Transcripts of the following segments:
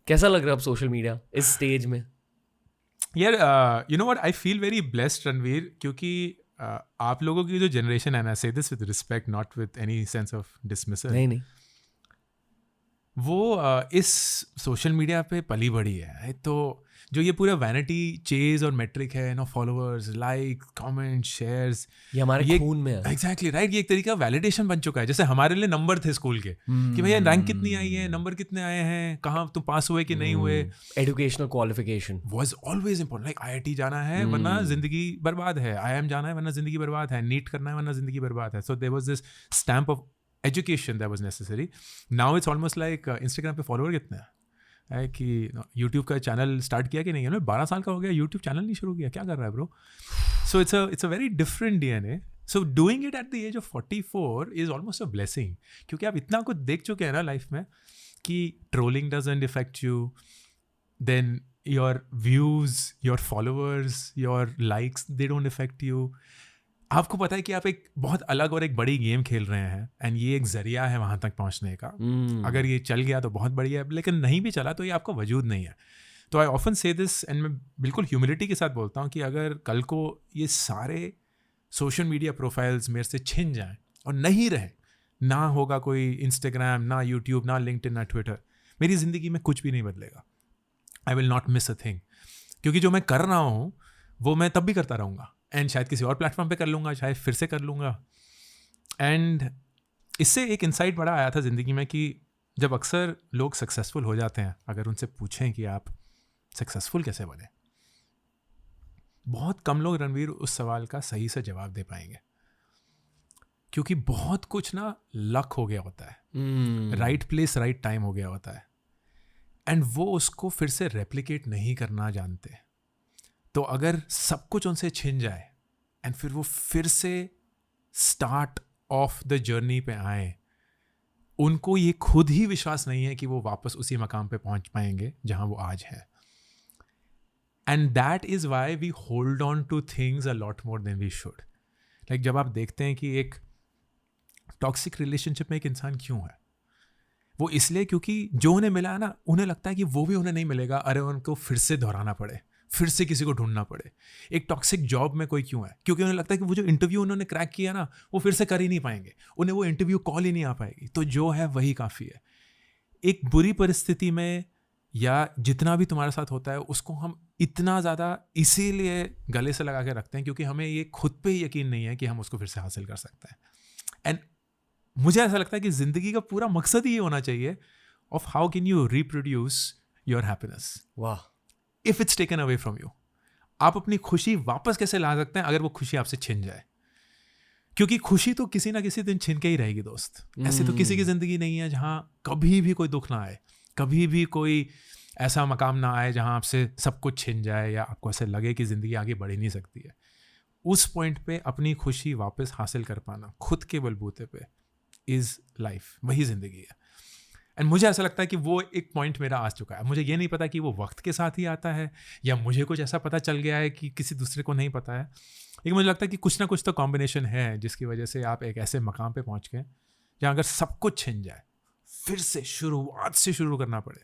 कैसा लग रहा है अब सोशल मीडिया इस स्टेज में? यार you know what, I feel very blessed Ranveer, क्योंकि आप लोगों की जो जनरेशन है ना, से this with respect, not with any sense of dismissal, नहीं वो इस सोशल मीडिया पे पली बड़ी है। तो जो ये पूरा वैनिटी चेज और मेट्रिक है, no followers, like, comment, shares, ये हमारे खून में है। Exactly right. ये एक तरीका वैलिडेशन बन चुका है। जैसे हमारे लिए नंबर थे स्कूल के कि भैया रैंक कितनी आई है, नंबर कितने आए हैं, कहाँ तुम पास हुए कि नहीं हुए। Educational qualification was always important. Like IIT जाना है वरना जिंदगी बर्बाद है, IIM जाना है वरना जिंदगी बर्बाद है, नीट करना है वरना जिंदगी बर्बाद है। So there was this stamp of education that was necessary. Now it's almost like Instagram पे फॉलोअर कितने हैं, कि YouTube का चैनल स्टार्ट किया कि नहीं है, 12 साल का हो गया, YouTube चैनल नहीं शुरू किया, क्या कर रहा है bro? So it's a very different DNA. So doing it at the age of 44 is almost a blessing, क्योंकि आप इतना कुछ देख चुके हैं ना लाइफ में कि trolling doesn't affect you, then your views, your followers, your likes, they don't affect you. आपको पता है कि आप एक बहुत अलग और एक बड़ी गेम खेल रहे हैं, एंड ये एक जरिया है वहाँ तक पहुँचने का। अगर ये चल गया तो बहुत बढ़िया है, लेकिन नहीं भी चला तो ये आपका वजूद नहीं है। तो आई ऑफन से दिस, एंड मैं बिल्कुल ह्यूमिलिटी के साथ बोलता हूँ कि अगर कल को ये सारे सोशल मीडिया प्रोफाइल्स मेरे से छिन जाएं और नहीं रहे, ना होगा कोई इंस्टाग्राम, ना यूट्यूब, ना लिंक्डइन, ना ट्विटर, मेरी ज़िंदगी में कुछ भी नहीं बदलेगा। I will not miss a thing, क्योंकि जो मैं कर रहा हूँ वो मैं तब भी करता रहूँगा, एंड शायद किसी और प्लेटफॉर्म पे कर लूँगा, शायद फिर से कर लूँगा। एंड इससे एक इंसाइट बड़ा आया था ज़िंदगी में कि जब अक्सर लोग सक्सेसफुल हो जाते हैं, अगर उनसे पूछें कि आप सक्सेसफुल कैसे बने, बहुत कम लोग रणवीर उस सवाल का सही से जवाब दे पाएंगे, क्योंकि बहुत कुछ ना लक हो गया होता है, राइट प्लेस राइट टाइम हो गया होता है, एंड वो उसको फिर से रेप्लिकेट नहीं करना जानते। तो अगर सब कुछ उनसे छिन जाए एंड फिर वो फिर से स्टार्ट ऑफ द जर्नी पे आए, उनको ये खुद ही विश्वास नहीं है कि वो वापस उसी मकाम पे पहुंच पाएंगे जहां वो आज है। And that is why we hold on to things a lot more than we should. Like जब आप देखते हैं कि एक टॉक्सिक रिलेशनशिप में एक इंसान क्यों है, वो इसलिए क्योंकि जो उन्हें मिला है ना, उन्हें लगता है कि वो भी उन्हें नहीं मिलेगा, अरे उनको फिर से दोहराना पड़े, फिर से किसी को ढूंढना पड़े। एक टॉक्सिक जॉब में कोई क्यों है, क्योंकि उन्हें लगता है कि वो जो इंटरव्यू उन्होंने क्रैक किया ना, वो फिर से कर ही नहीं पाएंगे, उन्हें वो इंटरव्यू कॉल ही नहीं आ पाएगी, तो जो है वही काफ़ी है। एक बुरी परिस्थिति में या जितना भी तुम्हारे साथ होता है, उसको हम इतना ज़्यादा इसीलिए गले से लगा के रखते हैं क्योंकि हमें ये खुद पे ही यकीन नहीं है कि हम उसको फिर से हासिल कर सकते हैं। एंड मुझे ऐसा लगता है कि ज़िंदगी का पूरा मकसद ही ये होना चाहिए of how can you reproduce your happiness. वाह, if it's taken away from you, आप अपनी खुशी वापस कैसे ला सकते हैं अगर वो खुशी आपसे छिन जाए, क्योंकि खुशी तो किसी ना किसी दिन छिन के ही रहेगी दोस्त। ऐसे तो किसी की जिंदगी नहीं है जहां कभी भी कोई दुख ना आए, कभी भी कोई ऐसा मकाम ना आए जहां आपसे सब कुछ छिन जाए या आपको ऐसे लगे कि जिंदगी आगे बढ़ ही नहीं सकती है। उस पॉइंट पे अपनी खुशी वापस हासिल कर पाना खुद के बलबूते पे इज लाइफ, वही जिंदगी है। एंड मुझे ऐसा लगता है कि वो एक पॉइंट मेरा आ चुका है। मुझे ये नहीं पता कि वो वक्त के साथ ही आता है या मुझे कुछ ऐसा पता चल गया है कि किसी दूसरे को नहीं पता है, लेकिन मुझे लगता है कि कुछ ना कुछ तो कॉम्बिनेशन है जिसकी वजह से आप एक ऐसे मकाम पे पहुंच गए जहाँ अगर सब कुछ छिन जाए, फिर से शुरुआत से शुरू करना पड़े,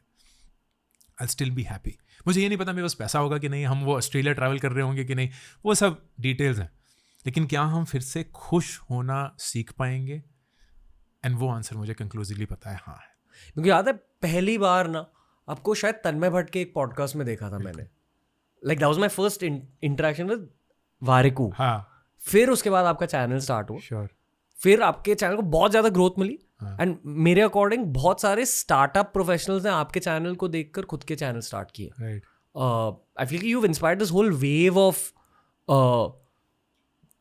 आई स्टिल बी हैप्पी। मुझे ये नहीं पता मेरे पास पैसा होगा कि नहीं, हम वो ऑस्ट्रेलिया ट्रैवल कर रहे होंगे कि नहीं, वो सब डिटेल्स हैं, लेकिन क्या हम फिर से खुश होना सीख पाएंगे? एंड वो आंसर मुझे कंक्लूसिवली पता है, हाँ है। क्योंकि याद है पहली बार ना आपको शायद तन्मय भट्ट के एक पॉडकास्ट में देखा था मैंने, like that was my first interaction with Warikoo. हाँ, फिर उसके बाद आपका चैनल स्टार्ट हुआ, श्योर, फिर आपके चैनल को बहुत ज़्यादा ग्रोथ मिली। एंड मेरे अकॉर्डिंग बहुत सारे स्टार्टअप प्रोफेशनल्स ने आपके चैनल को देखकर खुद के चैनल स्टार्ट किए। Right. I feel you have inspired this whole wave of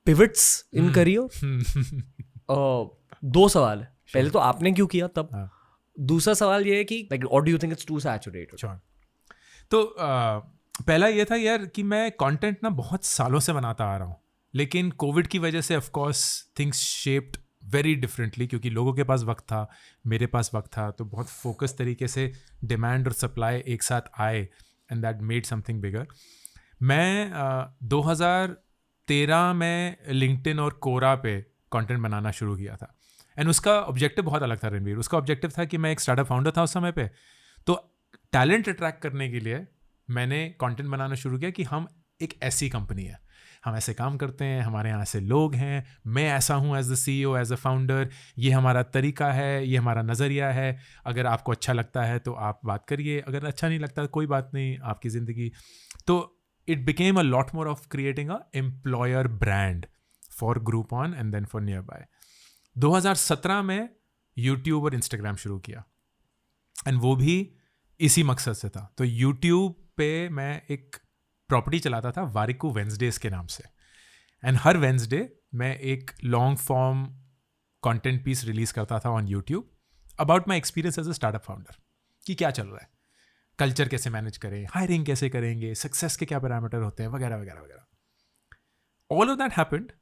pivots in career. दो सवाल है, पहले तो आपने क्यों किया तब, दूसरा सवाल ये है कि लाइक और do you think it's too saturated? Sure. तो पहला ये था यार कि मैं कंटेंट ना बहुत सालों से बनाता आ रहा हूँ, लेकिन कोविड की वजह से of course things shaped very differently, क्योंकि लोगों के पास वक्त था, मेरे पास वक्त था, तो बहुत फोकस तरीके से डिमांड और सप्लाई एक साथ आए and that made something bigger. मैं 2013 में लिंक्डइन और कोरा पे कंटेंट बनाना शुरू किया था, एंड उसका ऑब्जेक्टिव बहुत अलग था रणवीर। उसका ऑब्जेक्टिव था कि मैं एक स्टार्टअप फाउंडर था उस समय पे, तो टैलेंट अट्रैक्ट करने के लिए मैंने कंटेंट बनाना शुरू किया कि हम एक ऐसी कंपनी है, हम ऐसे काम करते हैं, हमारे यहाँ ऐसे लोग हैं, मैं ऐसा हूँ as the CEO, as a founder, ये हमारा तरीका है, ये हमारा नज़रिया है, अगर आपको अच्छा लगता है तो आप बात करिए, अगर अच्छा नहीं लगता कोई बात नहीं, आपकी ज़िंदगी। तो it became a lot more of creating a employer brand for Groupon and then for nearby. 2017 में यूट्यूब और इंस्टाग्राम शुरू किया, एंड वो भी इसी मकसद से था। तो यूट्यूब पे मैं एक प्रॉपर्टी चलाता था वारिकू वेंसडेज के नाम से, एंड हर वेंसडे मैं एक long form content piece release करता था on YouTube about my experience as a startup founder, कि क्या चल रहा है, कल्चर कैसे मैनेज करें, हायरिंग कैसे करेंगे, सक्सेस के क्या पैरामीटर होते हैं, वगैरह वगैरह वगैरह। All of that happened,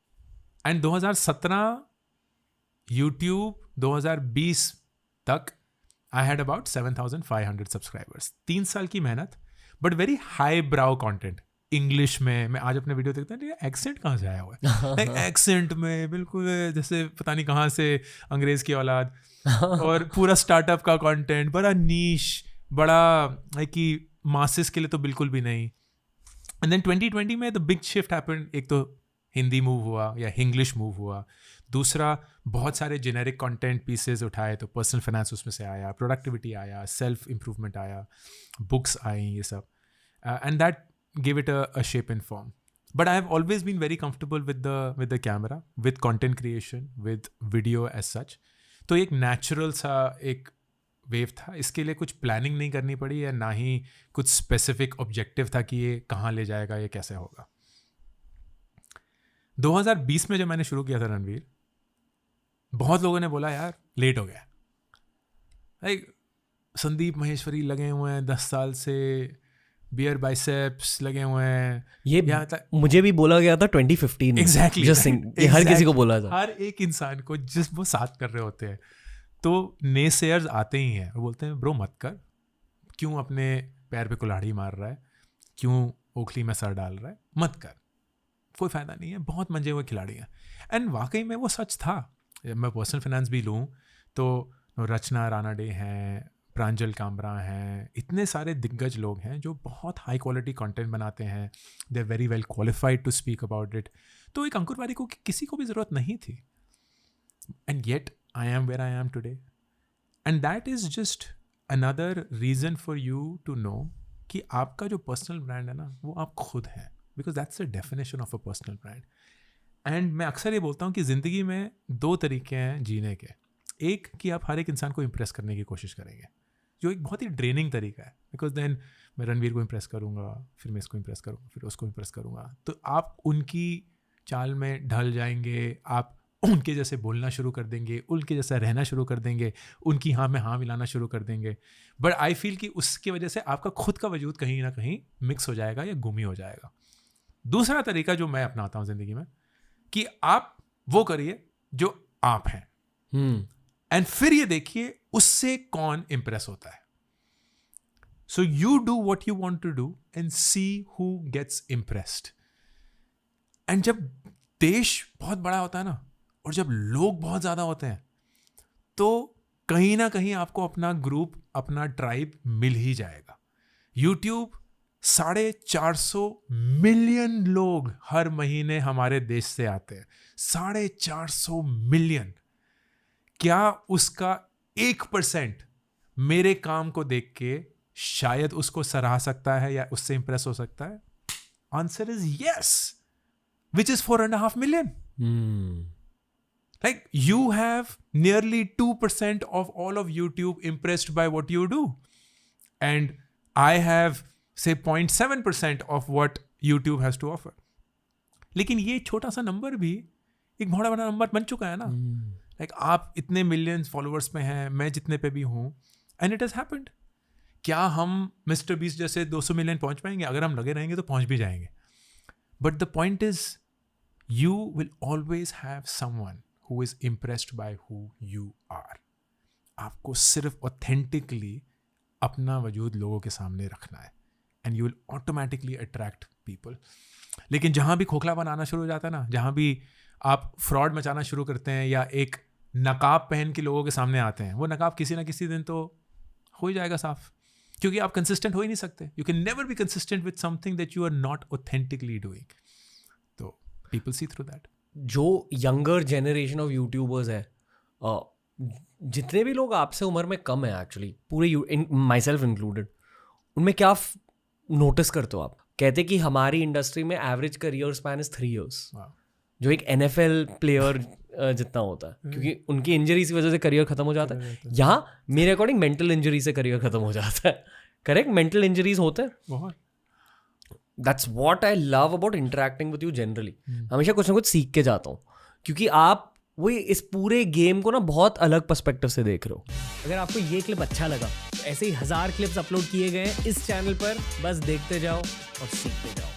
and 2017 YouTube 2020 तक आई हैड अबाउट 7,500 सब्सक्राइबर्स। 3 साल की मेहनत, but very high brow content English में। मैं आज अपने वीडियो देखता हूँ, एक्सेंट कहाँ से आया हुआ है, एक्सेंट में बिल्कुल जैसे पता नहीं कहाँ से अंग्रेज की औलाद, और पूरा स्टार्टअप का कंटेंट बड़ा नीश, बड़ा कि मासेस के लिए तो बिल्कुल भी नहीं। एंड देन 2020 में द बिग शिफ्ट हैपेंड। एक तो हिंदी मूव हुआ या इंग्लिश मूव हुआ, दूसरा बहुत सारे जेनेरिक कंटेंट पीसेस उठाए, तो पर्सनल फाइनेंस उसमें से आया, प्रोडक्टिविटी आया, सेल्फ इम्प्रूवमेंट आया, बुक्स आई, ये सब, and that give it a shape and form. But I have always been very comfortable with the camera, with content creation, with video as such. तो एक नेचुरल सा एक वेव था, इसके लिए कुछ प्लानिंग नहीं करनी पड़ी, या ना ही कुछ स्पेसिफिक ऑब्जेक्टिव था कि ये कहाँ ले जाएगा, ये कैसे होगा। 2020 में जब मैंने शुरू किया था रणवीर, बहुत लोगों ने बोला यार लेट हो गया, लाइक संदीप महेश्वरी लगे हुए हैं 10 साल से, बियर बाइसेप्स लगे हुए हैं, ये मुझे भी बोला गया था 2015 में। एग्जैक्टली हर किसी को बोला था, हर एक इंसान को जिस वो साथ कर रहे होते हैं, तो नेसेयर्स आते ही हैं, वो बोलते हैं ब्रो मत कर, क्यों अपने पैर पे कुल्हाड़ी मार रहा है, क्यों ओखली में सर डाल रहा है, मत कर, कोई फ़ायदा नहीं है, बहुत मंजे हुए खिलाड़ी हैं। एंड वाकई में वो सच था। मैं पर्सनल फाइनेंस भी लूँ तो रचना रानाडे हैं, प्रांजल कामरा हैं, इतने सारे दिग्गज लोग हैं जो बहुत हाई क्वालिटी कंटेंट बनाते हैं, they are very well qualified to speak about it. तो एक अंकुर वारिकू की किसी को भी ज़रूरत नहीं थी, and yet I am where I am today, and that is just another reason for you to know कि आपका जो पर्सनल ब्रांड है ना, वो आप खुद हैं, because that's the definition of a personal brand. And मैं अक्सर ये बोलता हूँ कि ज़िंदगी में 2 तरीके हैं जीने के। एक कि आप हर एक इंसान को इम्प्रेस करने की कोशिश करेंगे, जो एक बहुत ही ड्रेनिंग तरीका है, बिकॉज देन मैं रणवीर को इम्प्रेस करूँगा, फिर मैं इसको इम्प्रेस करूँगा, फिर उसको इम्प्रेस करूँगा, तो आप उनकी चाल में ढल जाएंगे, आप उनके जैसे बोलना शुरू कर देंगे, उनके जैसा रहना शुरू कर देंगे, उनकी हाँ में हाँ मिलाना शुरू कर देंगे। बट आई फील कि उसकी वजह से आपका खुद का वजूद कहीं ना कहीं मिक्स हो जाएगा या गुमी हो जाएगा। दूसरा तरीका जो मैं अपनाता हूँ ज़िंदगी में, कि आप वो करिए जो आप हैं, एंड फिर ये देखिए उससे कौन इंप्रेस होता है। So you do what you want to do and see who gets impressed. And जब देश बहुत बड़ा होता है ना, और जब लोग बहुत ज़्यादा होते हैं, तो कहीं ना कहीं आपको अपना ग्रुप, अपना ट्राइब मिल ही जाएगा। यूट्यूब 450 मिलियन लोग हर महीने हमारे देश से आते हैं, 450 मिलियन। क्या उसका 1% मेरे काम को देख के शायद उसको सराह सकता है या उससे इंप्रेस हो सकता है? Answer is yes, which is 4.5 million. Like you have nearly 2% of all of YouTube impressed by what you do. And I have say 0.7% of what YouTube has to offer. लेकिन ये छोटा सा नंबर भी एक बहुत बड़ा नंबर बन चुका है ना। Like आप इतने मिलियंस फॉलोअर्स में हैं, मैं जितने पे भी हूँ, and it has happened. क्या हम मिस्टर बीस्ट जैसे 200 मिलियन पहुँच पाएंगे? अगर हम लगे रहेंगे तो पहुँच भी जाएंगे। But the point is, you will always have someone who is impressed by who you are. आपको सिर्फ ऑथेंटिकली अपना वजूद लोगों के सामने रखना है, and you will automatically attract people. लेकिन जहाँ भी खोखलापन आना शुरू हो जाता है ना, जहाँ भी आप फ्रॉड मचाना शुरू करते हैं या एक नकाब पहन के लोगों के सामने आते हैं, वो नकाब किसी ना किसी दिन तो हो ही जाएगा साफ। क्योंकि आप कंसिस्टेंट हो ही नहीं सकते. You can never be consistent with something that you are not authentically doing. तो people see through that. जो यंगर जेनरेशन ऑफ यूट्यूबर्स है, जितने भी लोग आपसे उम्र में कम है एक्चुअली, पूरे माई सेल्फ इंक्लूडेड, उनमें क्या नोटिस करते हो आप? कहते कि हमारी इंडस्ट्री में average career span is 3 years, जो एक NFL प्लेयर जितना होता है, क्योंकि उनकी इंजरी की वजह से करियर खत्म हो जाता है. यहाँ मेरे अकॉर्डिंग मेंटल इंजरी से करियर खत्म हो जाता है. करेक्ट, मेंटल इंजरीज होते हैं बहुत. That's what I love about interacting with you generally. हमेशा कुछ ना कुछ सीख के जाता हूँ, क्योंकि आप वही इस पूरे गेम को ना बहुत अलग पर्सपेक्टिव से देख रहे हो. अगर आपको ये क्लिप अच्छा लगा तो ऐसे ही 1000 क्लिप्स अपलोड किए गए हैं इस चैनल पर, बस देखते जाओ और सीखते जाओ.